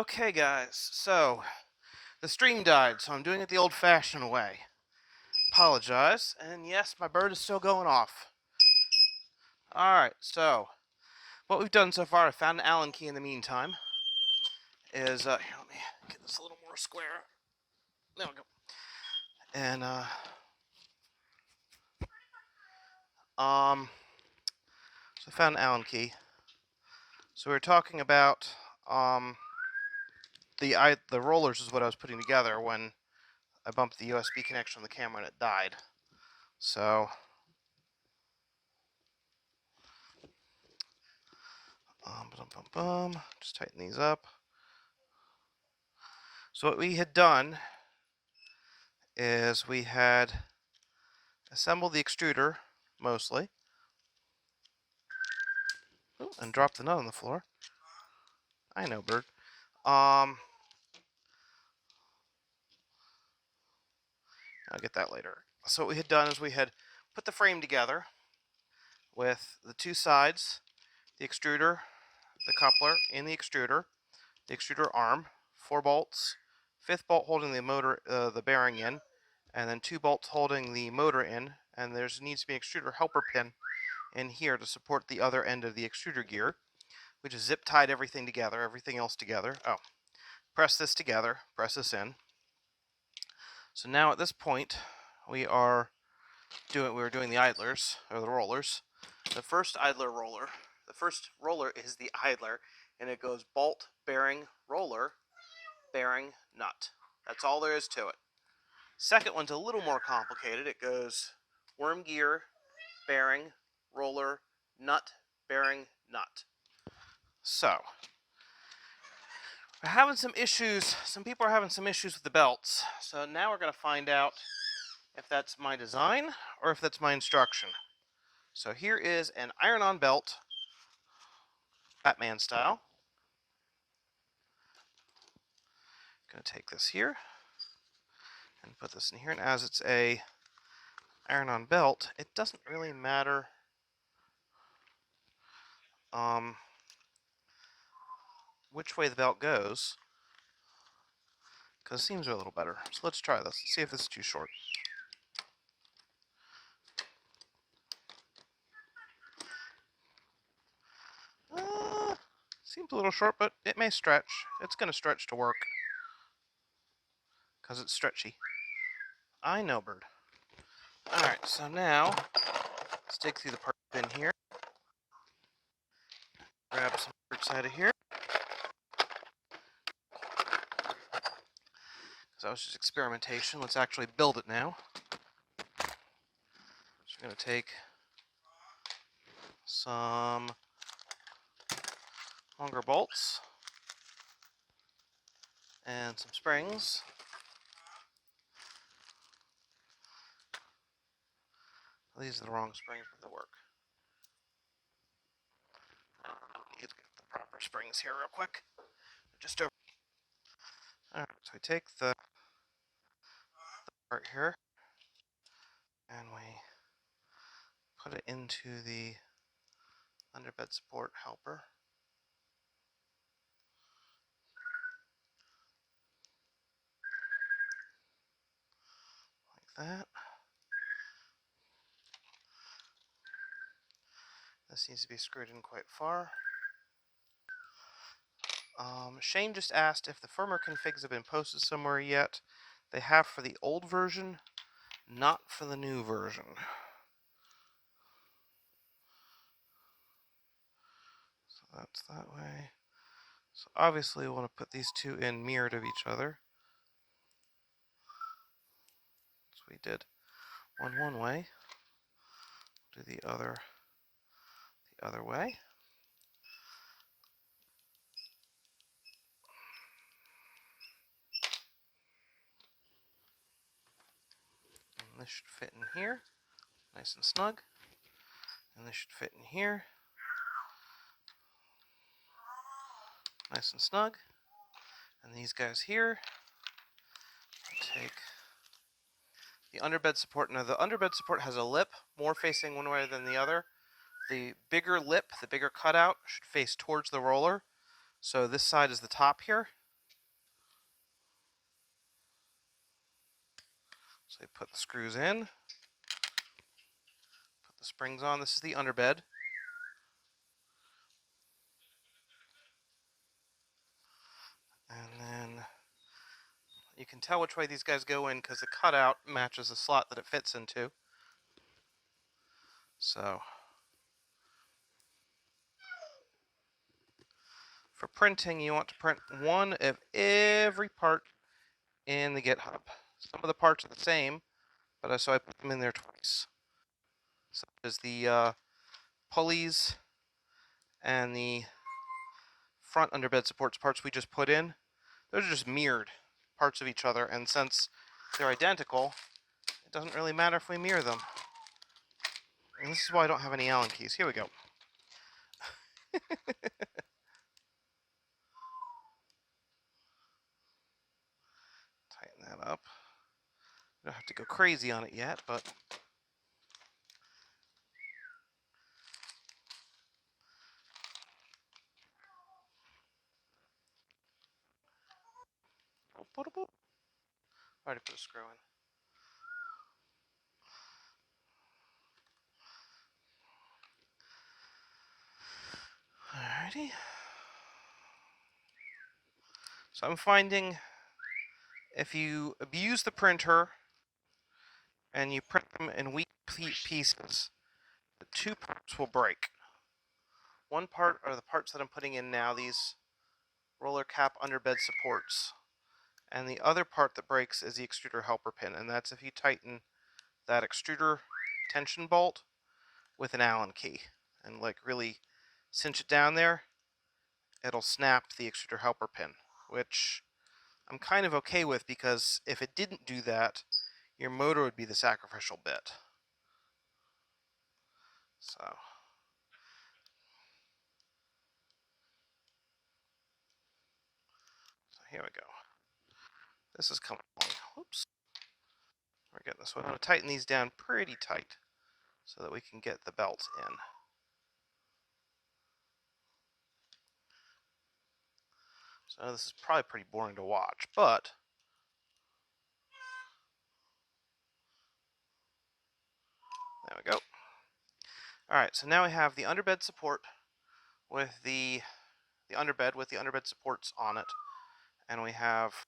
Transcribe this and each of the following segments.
Okay, guys, so the stream died, so I'm doing it the old-fashioned way. Apologize, and yes, my bird is still going off. Alright, so what we've done so far, I found an Allen key in the meantime, is, here, let me get this a little more square. There we go. And, so I found an Allen key. So we were talking about, the rollers is what I was putting together when I bumped the USB connection on the camera and it died. So, just tighten these up. So what we had done is we had assembled the extruder, mostly. Ooh, and dropped the nut on the floor. I know, bird. I'll get that later. So what we had done is we had put the frame together with the two sides, the extruder, the coupler in the extruder arm, 4 bolts, 5th bolt holding the motor, the bearing in, and then 2 bolts holding the motor in, and there needs to be an extruder helper pin in here to support the other end of the extruder gear. We just zip tied everything together, everything else together. Oh, press this together, press this in. So now at this point, we were doing the idlers, or the rollers. The first roller is the idler, and it goes bolt, bearing, roller, bearing, nut. That's all there is to it. Second one's a little more complicated. It goes worm gear, bearing, roller, nut, bearing, nut. So, we're having some issues. Some people are having some issues with the belts. So now we're going to find out if that's my design or if that's my instruction. So here is an iron-on belt, Batman style. Going to take this here and put this in here. And as it's a iron-on belt, it doesn't really matter which way the belt goes, because it seems a little better. So let's try this. Let's see if this is too short. Seems a little short, but it may stretch. It's going to stretch to work, because it's stretchy. I know, bird. Alright, so now, let's dig through the part bin here. Grab some parts out of here. Because that was just experimentation. Let's actually build it now. So we're going to take some longer bolts and some springs. These are the wrong springs, but they'll work. Need to get the proper springs here real quick. Just over. Alright, so we take the part here and we put it into the underbed support helper. Like that. This needs to be screwed in quite far. Shane just asked if the firmware configs have been posted somewhere yet. They have for the old version, not for the new version. So that's that way. So obviously we want to put these two in mirrored of each other. So we did one way. Do the other way. And this should fit in here, nice and snug. And this should fit in here, nice and snug. And these guys here, take the underbed support. Now the underbed support has a lip, more facing one way than the other. The bigger lip, the bigger cutout, should face towards the roller. So this side is the top here. So you put the screws in, put the springs on. This is the underbed. And then you can tell which way these guys go in because the cutout matches the slot that it fits into. So for printing, you want to print one of every part in the GitHub. Some of the parts are the same, but so I put them in there twice. Such as the pulleys and the front underbed supports parts we just put in. Those are just mirrored parts of each other, and since they're identical, it doesn't really matter if we mirror them. And this is why I don't have any Allen keys. Here we go. Tighten that up. You don't have to go crazy on it yet, but already put a screw in. Alrighty. So I'm finding if you abuse the printer and you print them in weak pieces, the two parts will break. One part are the parts that I'm putting in now, these roller cap underbed supports. And the other part that breaks is the extruder helper pin, and that's if you tighten that extruder tension bolt with an Allen key and like really cinch it down there, it'll snap the extruder helper pin, which I'm kind of okay with because if it didn't do that, your motor would be the sacrificial bit. So here we go. This is coming along. Whoops. We're getting this one. I'm going to tighten these down pretty tight so that we can get the belt in. So this is probably pretty boring to watch, but there we go. Alright, so now we have the underbed support with the underbed with the underbed supports on it. And we have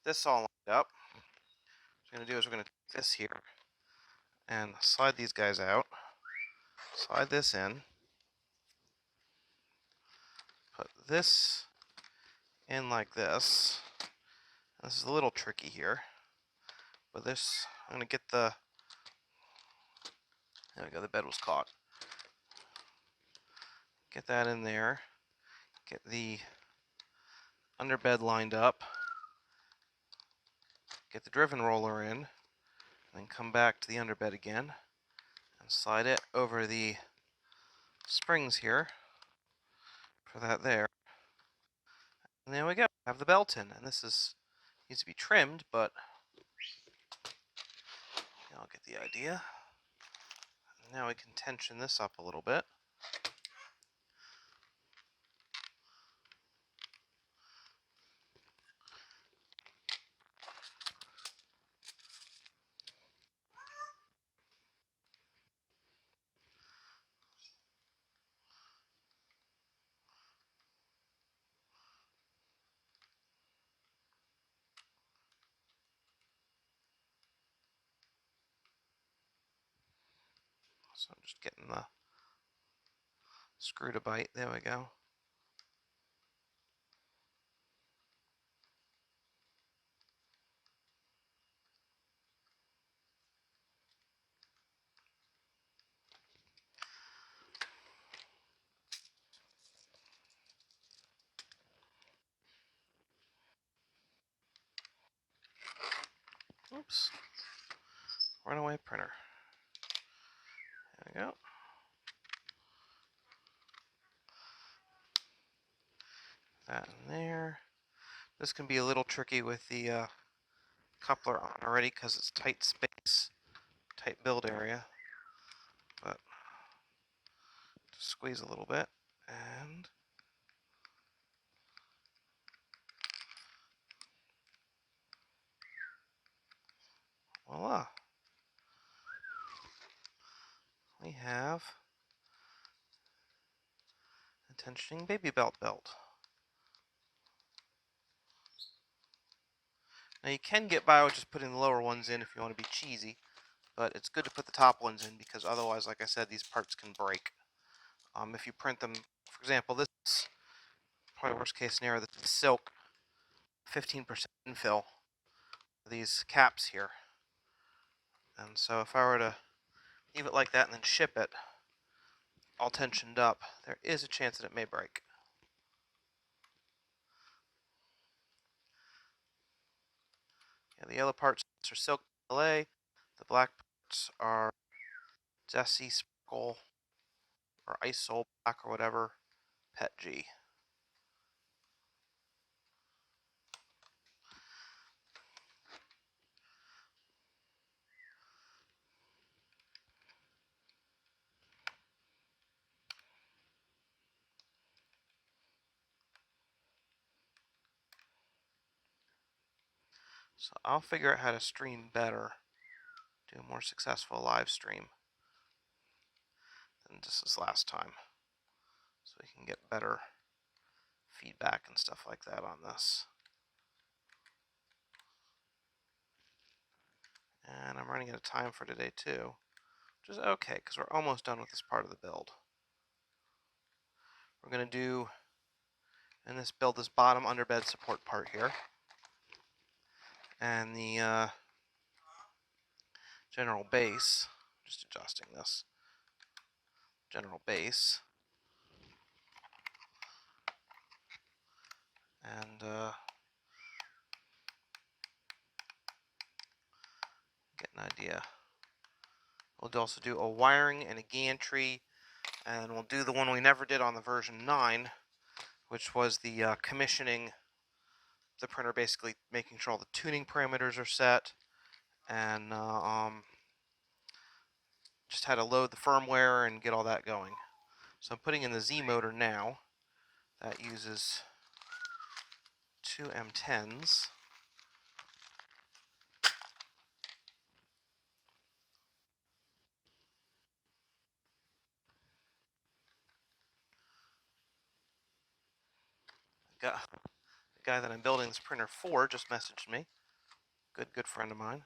this all lined up. What we're going to do is we're going to take this here and slide these guys out. Slide this in. Put this in like this. This is a little tricky here. But this, I'm going to get the, there we go, the bed was caught. Get that in there. Get the underbed lined up. Get the driven roller in. And then come back to the underbed again. And slide it over the springs here. For that there. And there we go. Have the belt in. And this is needs to be trimmed, but I'll get the idea. Now we can tension this up a little bit. So I'm just getting the screw to bite. There we go. Oops. Runaway printer. There we go. That in there. This can be a little tricky with the coupler on already because it's tight space, tight build area. But just squeeze a little bit and voila. We have a tensioning BabyBelt belt. Now you can get by with just putting the lower ones in if you want to be cheesy, but it's good to put the top ones in because otherwise, like I said, these parts can break. If you print them, for example, this is probably worst case scenario, this is silk, 15% infill, these caps here. And so if I were to leave it like that and then ship it all tensioned up, there is a chance that it may break. Yeah, the yellow parts are silk LA, the black parts are Desi Sparkle or Isol Black or whatever, Pet G. So I'll figure out how to stream better, do a more successful live stream than just this last time, so we can get better feedback and stuff like that on this. And I'm running out of time for today too, which is okay because we're almost done with this part of the build. We're going to do in this build this bottom underbed support part here, and the general base, just adjusting this, general base, and get an idea. We'll also do a wiring and a gantry, and we'll do the one we never did on the version 9, which was the commissioning the printer, basically making sure all the tuning parameters are set, and just how to load the firmware and get all that going. So I'm putting in the Z motor now. That uses 2 M10s. The guy that I'm building this printer for just messaged me. Good friend of mine.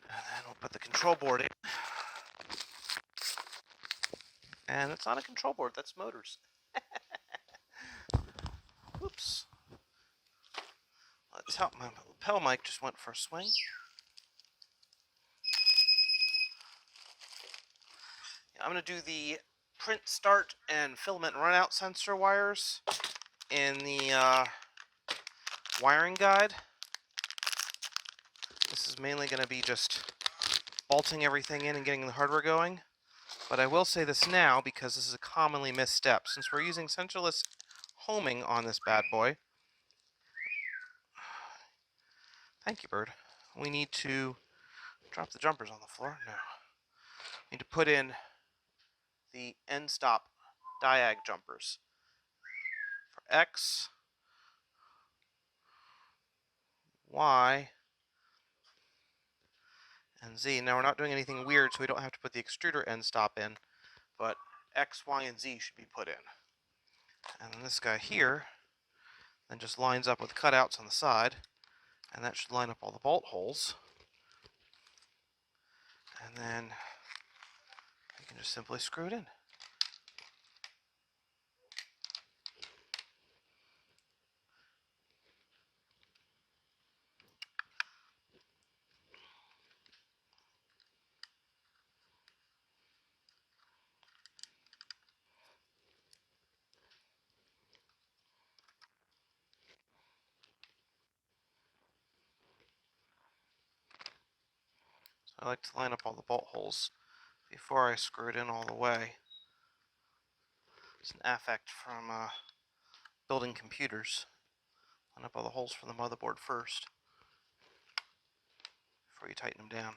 And then we'll put the control board in. And it's not a control board, that's motors. Whoops. Let's help. My lapel mic just went for a swing. I'm going to do the print start and filament runout sensor wires in the wiring guide. This is mainly going to be just bolting everything in and getting the hardware going. But I will say this now because this is a commonly missed step. Since we're using sensorless homing on this bad boy, thank you, bird, we need to drop the jumpers on the floor. No. We need to put in the end stop diag jumpers for X, Y, and Z. Now we're not doing anything weird, so we don't have to put the extruder end stop in, but X, Y, and Z should be put in. And then this guy here then just lines up with cutouts on the side, and that should line up all the bolt holes. And then you can just simply screw it in. So I like to line up all the bolt holes before I screw it in all the way. It's an affect from building computers. Line up all the holes for the motherboard first. before you tighten them down.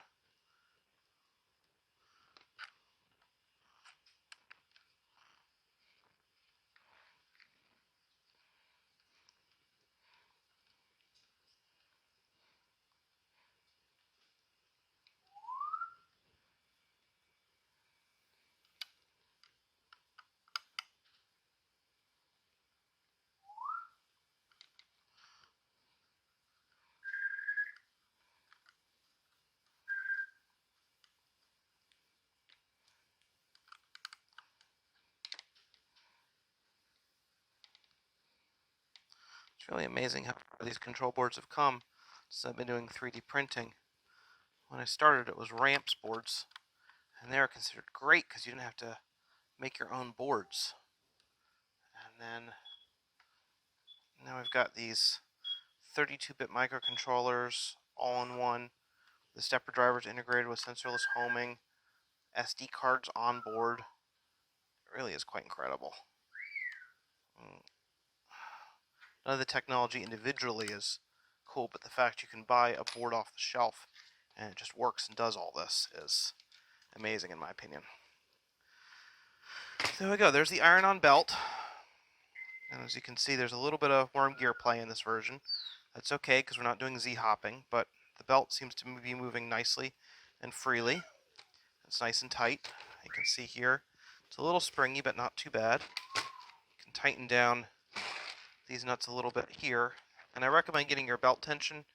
It's really amazing how far these control boards have come since I've been doing 3D printing. When I started, it was ramps boards, and they were considered great because you didn't have to make your own boards. And then now we've got these 32-bit microcontrollers all in one. The stepper drivers integrated with sensorless homing, SD cards on board. It really is quite incredible. None of the technology individually is cool, but the fact you can buy a board off the shelf and it just works and does all this is amazing in my opinion. So there we go. There's the iron-on belt. And as you can see, there's a little bit of worm gear play in this version. That's okay because we're not doing Z-hopping, but the belt seems to be moving nicely and freely. It's nice and tight. You can see here it's a little springy, but not too bad. You can tighten down these nuts a little bit here, and I recommend getting your belt tension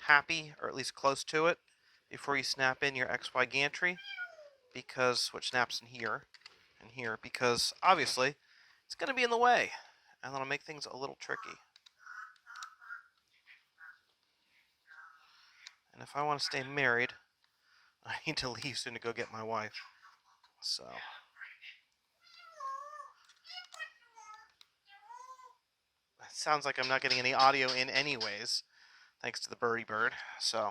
happy, or at least close to it, before you snap in your XY gantry, because which snaps in here and here, because obviously it's going to be in the way, and that'll make things a little tricky. And if I want to stay married, I need to leave soon to go get my wife. So it sounds like I'm not getting any audio in anyways, thanks to the birdie bird. So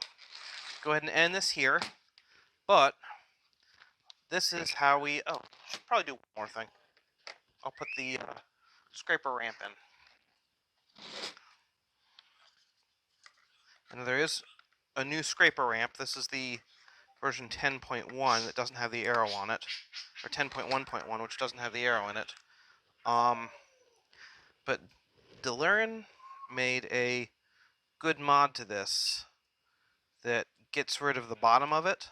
go ahead and end this here. But this is how we... Oh, should probably do one more thing. I'll put the scraper ramp in. And there is a new scraper ramp. This is the version 10.1 that doesn't have the arrow on it. Or 10.1.1, which doesn't have the arrow in it. But Delirian made a good mod to this that gets rid of the bottom of it,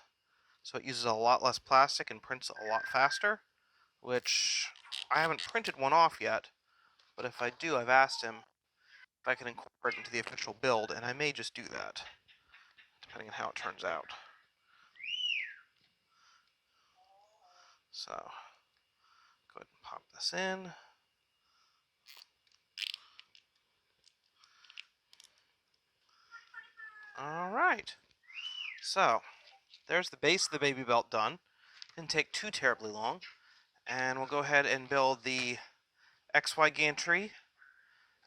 so it uses a lot less plastic and prints a lot faster, which I haven't printed one off yet, but if I do, I've asked him if I can incorporate it into the official build, and I may just do that, depending on how it turns out. So, go ahead and pop this in. Alright, so there's the base of the BabyBelt done. Didn't take too terribly long, and we'll go ahead and build the XY gantry,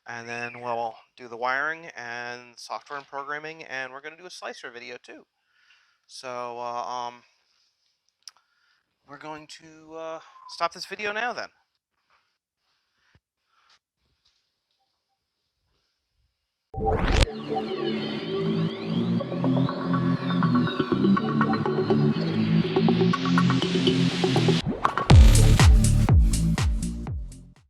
and then we'll do the wiring and software and programming, and we're going to do a slicer video too. So we're going to stop this video now then.